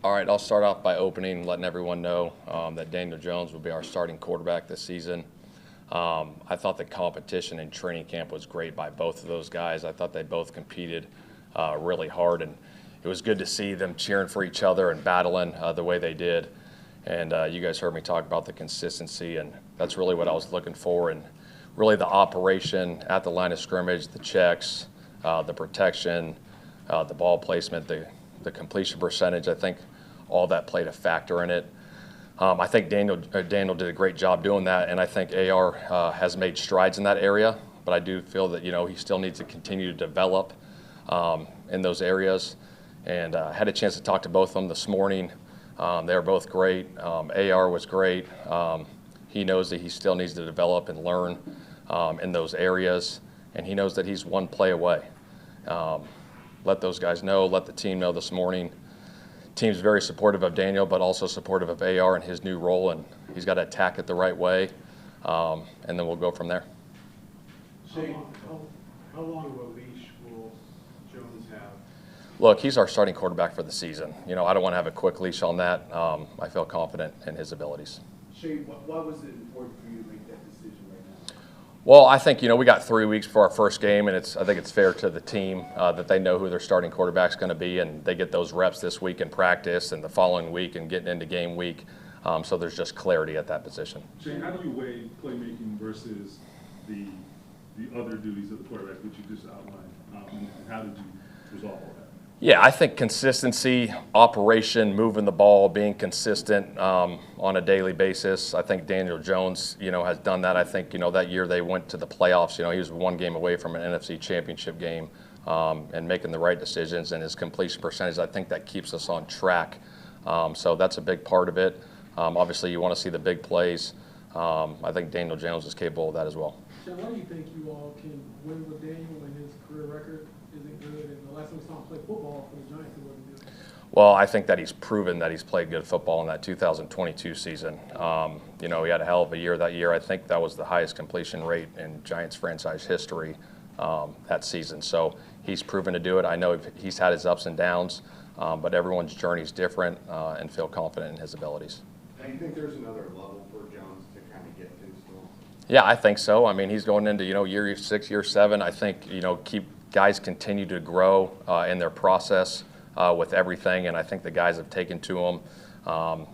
All right, I'll start off by letting everyone know that Daniel Jones will be our starting quarterback this season. I thought the competition in training camp was great by both of those guys. I thought they both competed really hard, and it was good to see them cheering for each other and battling the way they did. And you guys heard me talk about the consistency, and that's really what I was looking for. And really the operation at the line of scrimmage, the checks, the protection, the ball placement, the completion percentage, I think all that played a factor in it. I think Daniel did a great job doing that, and I think AR has made strides in that area, but I do feel that he still needs to continue to develop in those areas. And I had a chance to talk to both of them this morning. They were both great. AR was great. He knows that he still needs to develop and learn in those areas, and he knows that he's one play away. Let those guys know, let the team know this morning. Team's very supportive of Daniel, but also supportive of AR and his new role, and he's got to attack it the right way, and then we'll go from there. Shane, how long of a leash will Jones have? Look, he's our starting quarterback for the season. I don't want to have a quick leash on that. I feel confident in his abilities. Shane, why was it important for you to make that decision right now? Well, I think, we got 3 weeks for our first game, and I think it's fair to the team that they know who their starting quarterback's going to be, and they get those reps this week in practice and the following week and getting into game week. So there's just clarity at that position. Shane, how do you weigh playmaking versus the other duties of the quarterback, which you just outlined, and how did you resolve all that? Yeah, I think consistency, operation, moving the ball, being consistent on a daily basis. I think Daniel Jones, has done that. I think, that year they went to the playoffs. He was one game away from an NFC championship game and making the right decisions. And his completion percentage, I think that keeps us on track. So that's a big part of it. Obviously, you want to see the big plays. I think Daniel Jones is capable of that as well. Sean, why do you think you all can win with Daniel when his career record isn't good? And the last time we saw him play football for the Giants, it wasn't good. Well, I think that he's proven that he's played good football in that 2022 season. He had a hell of a year that year. I think that was the highest completion rate in Giants franchise history that season. So he's proven to do it. I know he's had his ups and downs, but everyone's journey is different and feel confident in his abilities. Do you think there's another level for Jones to kind of get to still? Yeah, I think so. I mean, he's going into, year 6, year 7. I think, guys continue to grow in their process with everything, and I think the guys have taken to him.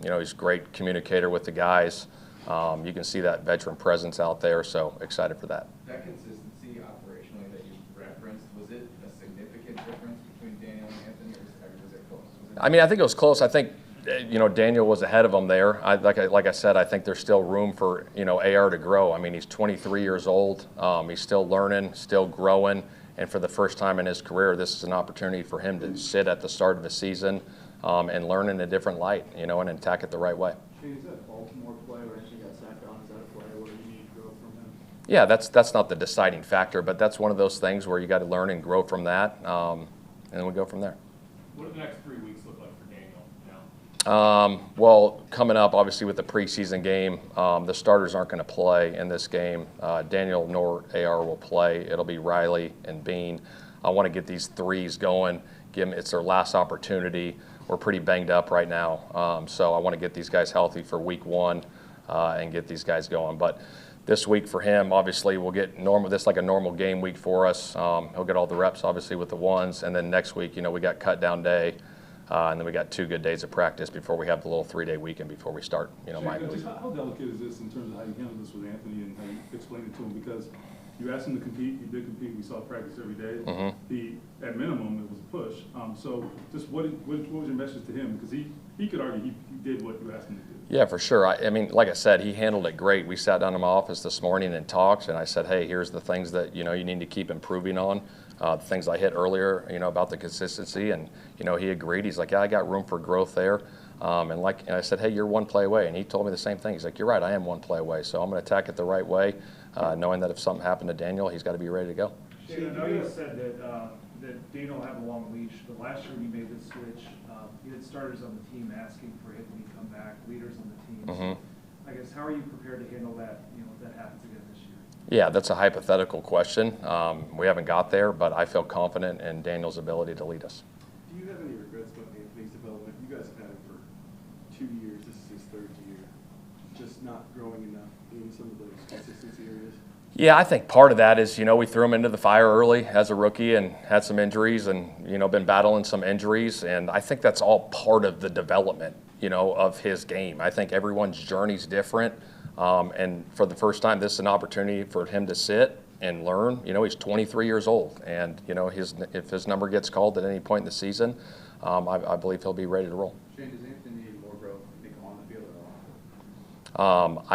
He's a great communicator with the guys. You can see that veteran presence out there, so excited for that. That consistency operationally that you referenced, was it a significant difference between Daniel and Anthony, or was it close? I think it was close. I think, Daniel was ahead of him there. Like I said, I think there's still room for, AR to grow. I mean, he's 23 years old. He's still learning, still growing. And for the first time in his career, this is an opportunity for him to sit at the start of the season and learn in a different light, and attack it the right way. Shane, is that Baltimore play where he got sacked on? Is that a play where you need to grow from him? Yeah, that's not the deciding factor, but that's one of those things where you got to learn and grow from that, and then we go from there. What do the next 3 weeks look like for Daniel now? Well, coming up, obviously, with the preseason game, the starters aren't going to play in this game. Daniel nor AR will play. It'll be Riley and Bean. I want to get these threes going. It's their last opportunity. We're pretty banged up right now, so I want to get these guys healthy for week 1 and get these guys going. But this week for him, obviously, we'll get normal. This is like a normal game week for us. He'll get all the reps, obviously, with the ones, and then next week, we got cut down day. And then we got 2 good days of practice before we have the little 3-day weekend before we start, Miami. How delicate is this in terms of how you handle this with Anthony and how you explain it to him? Because you asked him to compete, he did compete, we saw practice every day. Mm-hmm. At minimum, it was a push. So just what was your message to him? Because he could argue he did what you asked him to do. Yeah, for sure. I mean, like I said, he handled it great. We sat down in my office this morning and talked, and I said, hey, here's the things that, you need to keep improving on. The things I hit earlier, about the consistency, and, he agreed. He's like, yeah, I got room for growth there. And I said, hey, you're one play away. And he told me the same thing. He's like, you're right, I am one play away. So I'm going to attack it the right way, knowing that if something happened to Daniel, he's got to be ready to go. Shane, I know you said that Daniel had a long leash, but last year when you made the switch, you had starters on the team asking for Anthony to come back, leaders on the team. Mm-hmm. I guess, how are you prepared to handle that, if that happens again this year? Yeah, that's a hypothetical question. We haven't got there, but I feel confident in Daniel's ability to lead us. Do you have any regrets about Anthony's development? you guys have had him for 2 years. This is his third year. Just not growing enough in some of those consistency areas. Yeah, I think part of that is, we threw him into the fire early as a rookie and had some injuries and, been battling some injuries. And I think that's all part of the development, of his game. I think everyone's journey's different. And for the first time, this is an opportunity for him to sit and learn. He's 23 years old. And, if his number gets called at any point in the season, I believe he'll be ready to roll. Shane, does Anthony need more growth, you think, on the field or off?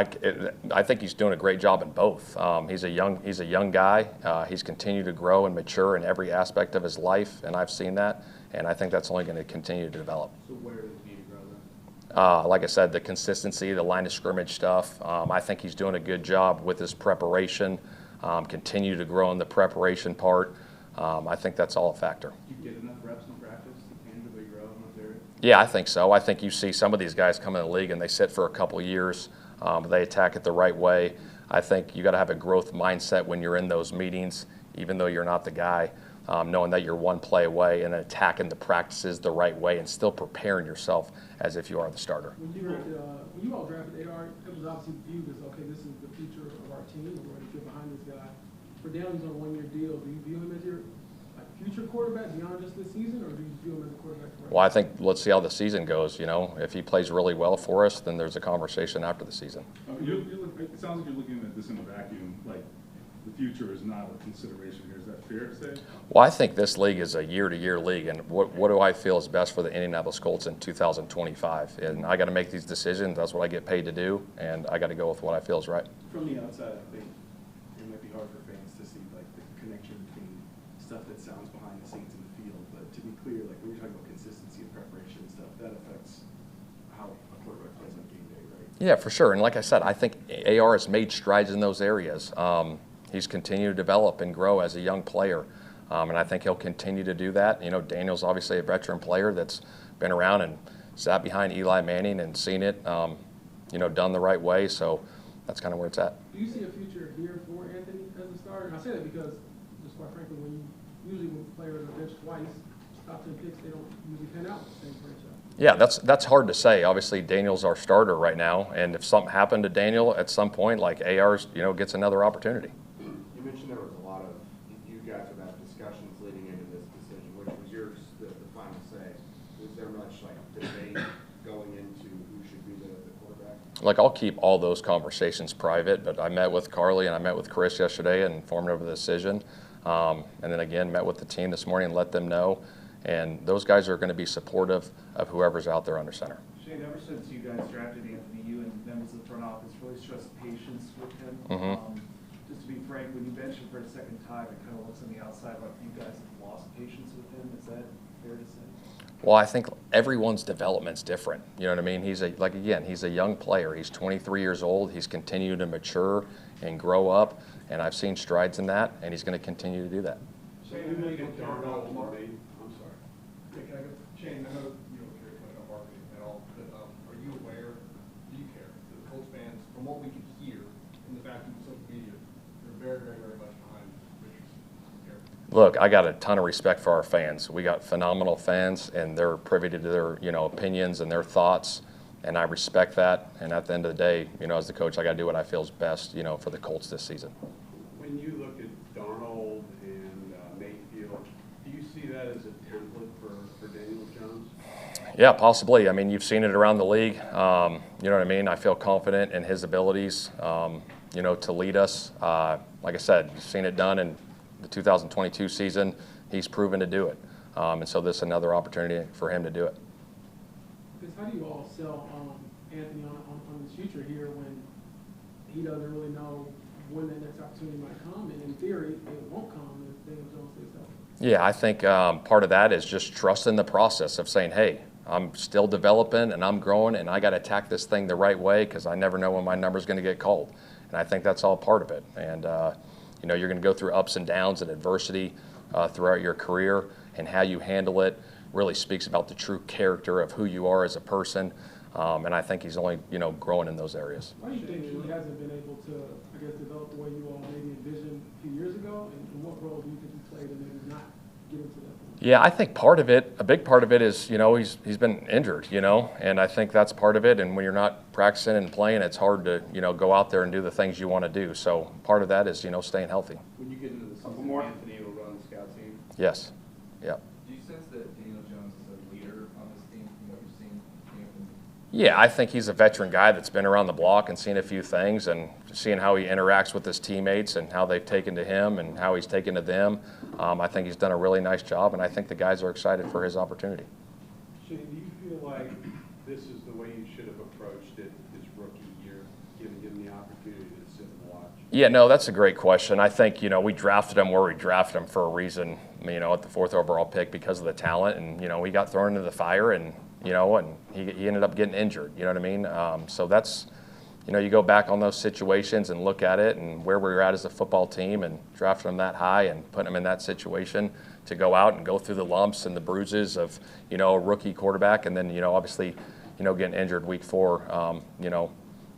I think he's doing a great job in both. He's a young guy. He's continued to grow and mature in every aspect of his life, and I've seen that. And I think that's only going to continue to develop. So where does he need to grow then? Like I said, the consistency, the line of scrimmage stuff. I think he's doing a good job with his preparation. Continue to grow in the preparation part. I think that's all a factor. Do you get enough reps in practice to tangibly grow in those areas? Yeah, I think so. I think you see some of these guys come in the league and they sit for a couple years. They attack it the right way. I think you got to have a growth mindset when you're in those meetings, even though you're not the guy, knowing that you're one play away and attacking the practices the right way and still preparing yourself as if you are the starter. When you all drafted AR, it was obviously viewed as, okay, this is the future of our team. We're going to get behind this guy. For Daniel, he's on a one-year deal. Do you view him as your future quarterback beyond just this season, or do you view him as a quarterback for Well, I think let's see how the season goes. If he plays really well for us, then there's a conversation after the season. It sounds like you're looking at this in a vacuum, like the future is not a consideration here. Is that fair to say? Well, I think this league is a year-to-year league, and what do I feel is best for the Indianapolis Colts in 2025? And I got to make these decisions. That's what I get paid to do, and I got to go with what I feel is right. From the outside, I think it might be hard for fans to see like the connection between stuff that sounds behind the scenes in the field. But to be clear, like when you're talking about consistency and preparation and stuff, that affects how a quarterback plays on game day, right? Yeah, for sure. And like I said, I think AR has made strides in those areas. He's continued to develop and grow as a young player, and I think he'll continue to do that. Daniel's obviously a veteran player that's been around and sat behind Eli Manning and seen it, done the right way. So that's kind of where it's at. Do you see a future here for Anthony as a starter? And I say that because, just quite frankly, usually when players are benched twice, top 10 picks, they don't usually pan out with the same franchise. Yeah, that's hard to say. Obviously, Daniel's our starter right now, and if something happened to Daniel at some point, like AR's, gets another opportunity. You mentioned there was a lot of, you guys have had discussions leading into this decision, which was yours, the final say. Was there much debate going into who should be the quarterback? Like, I'll keep all those conversations private, but I met with Carly and I met with Chris yesterday and informed them of the decision. And then again, met with the team this morning and let them know. And those guys are going to be supportive of whoever's out there under center. Shane, ever since you guys drafted Anthony, you and members of the front office really stressed patience with him. Mm-hmm. Just to be frank, when you bench him for a second time, it kind of looks on the outside like you guys have lost patience with him. Is that fair to say? Well, I think everyone's development's different. You know what I mean? He's a young player. He's 23 years old. He's continued to mature and grow up, and I've seen strides in that, and he's going to continue to do that. Shane, you make it Darnold. I'm sorry. Shane, I know you don't care about marketing at all, but are you aware, do you care, that the Colts fans, from what we can hear in the vacuum of social media, they're very, very, very much behind Richardson? Look, I got a ton of respect for our fans. We got phenomenal fans, and they're privy to their, opinions and their thoughts, and I respect that. And at the end of the day, as the coach, I got to do what I feel is best, for the Colts this season. When you look at Darnold and Mayfield, do you see that as a template for Daniel Jones? Yeah, possibly. I mean, you've seen it around the league. You know what I mean? I feel confident in his abilities, to lead us. Like I said, you've seen it done in the 2022 season. He's proven to do it. And so this is another opportunity for him to do it. Because how do you all sell Anthony on his future here when he doesn't really know when that next opportunity might come? And in theory, it won't come if Daniel Jones stays healthy. Yeah, I think part of that is just trusting the process of saying, hey, I'm still developing and I'm growing and I got to attack this thing the right way because I never know when my number's going to get called. And I think that's all part of it. And, you're going to go through ups and downs and adversity throughout your career, and how you handle it really speaks about the true character of who you are as a person. And I think he's only, growing in those areas. Why do you think he hasn't been able to, develop the way you all maybe envisioned a few years ago? And what role do you think he played in maybe not getting to that point? Yeah, I think a big part of it is, he's been injured, and I think that's part of it. And when you're not practicing and playing, it's hard to, go out there and do the things you want to do. So part of that is, staying healthy. When you get into the season, Anthony will run the scout team. Yes. Yeah. Do you sense that Daniel Jones is a leader on this team from what you've seen? Yeah, I think he's a veteran guy that's been around the block and seen a few things and seeing how he interacts with his teammates and how they've taken to him and how he's taken to them. I think he's done a really nice job, and I think the guys are excited for his opportunity. Shane, do you feel like this is the way you should have approached it his rookie year, giving him the opportunity to sit and watch? Yeah, no, that's a great question. I think, we drafted him where we drafted him for a reason, at the 4th overall pick because of the talent. And, he got thrown into the fire and, and he ended up getting injured. You know what I mean? So that's, you go back on those situations and look at it and where we were at as a football team and drafting him that high and putting him in that situation to go out and go through the lumps and the bruises of, a rookie quarterback. And then, obviously, getting injured week 4,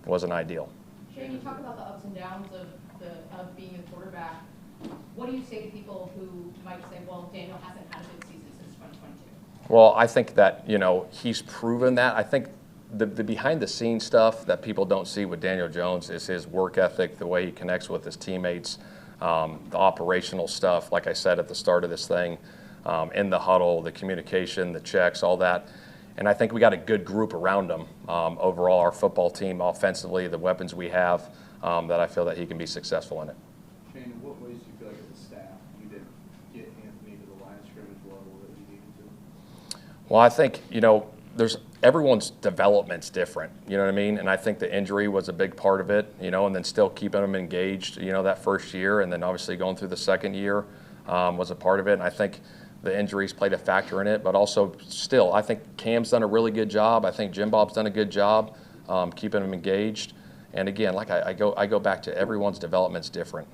wasn't ideal. Shane, you talk about the ups and downs of being a quarterback. What do you say to people who might say, well, Daniel hasn't had a good season since 2022? Well, I think that, he's proven that. I think the behind-the-scenes stuff that people don't see with Daniel Jones is his work ethic, the way he connects with his teammates, the operational stuff, like I said at the start of this thing, in the huddle, the communication, the checks, all that. And I think we got a good group around him. Overall, our football team, offensively, the weapons we have, that I feel that he can be successful in it. Shane, in what ways do you feel like as a staff you did get Anthony to the line of scrimmage level that you needed to? Well, I think, everyone's development's different, you know what I mean? And I think the injury was a big part of it, and then still keeping them engaged, that first year, and then obviously going through the second year was a part of it. And I think the injuries played a factor in it, but also still, I think Cam's done a really good job. I think Jim Bob's done a good job keeping them engaged. And again, like I go back to everyone's development's different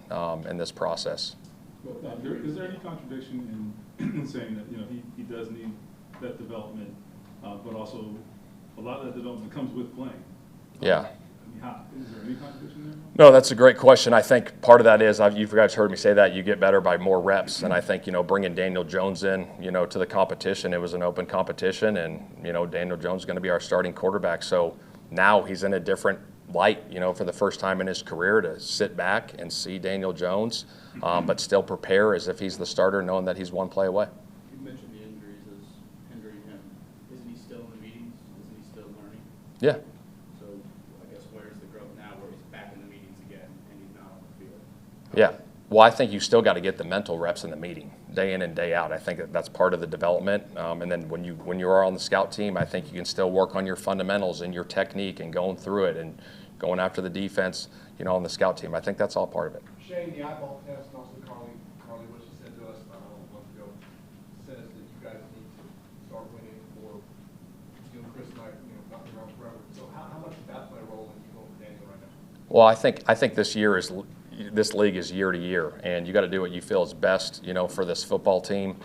in this process. Well, is there any contradiction in saying that, he does need that development, but also a lot of that development comes with playing? Yeah. Is there any contradiction there? No, that's a great question. I think part of that is, you guys heard me say that, you get better by more reps. And I think, bringing Daniel Jones in, to the competition, it was an open competition. And, Daniel Jones is going to be our starting quarterback. So now he's in a different light, for the first time in his career to sit back and see Daniel Jones, but still prepare as if he's the starter, knowing that he's one play away. You mentioned the injuries as hindering him. Isn't he still in the meetings? Isn't he still learning? Yeah. So I guess where's the growth now where he's back in the meetings again and he's not on the field? Yeah. Well, I think you still got to get the mental reps in the meeting, day in and day out. I think that's part of the development. And then when you are on the scout team, I think you can still work on your fundamentals and your technique and going through it and going after the defense, on the scout team. I think that's all part of it. Shane, the eyeball test, and also Carly, what she said to us about a month ago, says that you guys need to start winning or, Chris and I, not be around forever. So how much did that play a role in you going for Daniel right now? Well, I think this league is year to year, and you got to do what you feel is best, for this football team.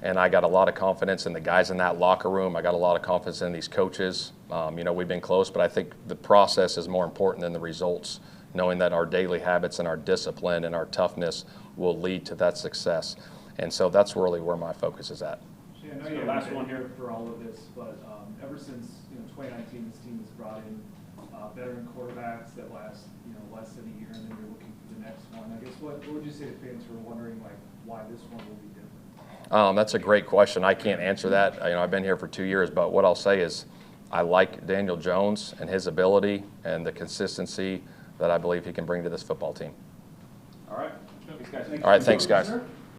And I got a lot of confidence in the guys in that locker room. I got a lot of confidence in these coaches. We've been close, but I think the process is more important than the results, knowing that our daily habits and our discipline and our toughness will lead to that success. And so that's really where my focus is at. Shane, I know you're the last one here for all of this, but ever since 2019, this team has brought in veteran quarterbacks that last less than a year, and then you're looking for the next one. I guess what would you say to fans who are wondering why this one will be different? That's a great question. I can't answer that. I've been here for 2 years, but what I'll say is I like Daniel Jones and his ability and the consistency that I believe he can bring to this football team. All right. Thanks, guys. All right, thanks, guys.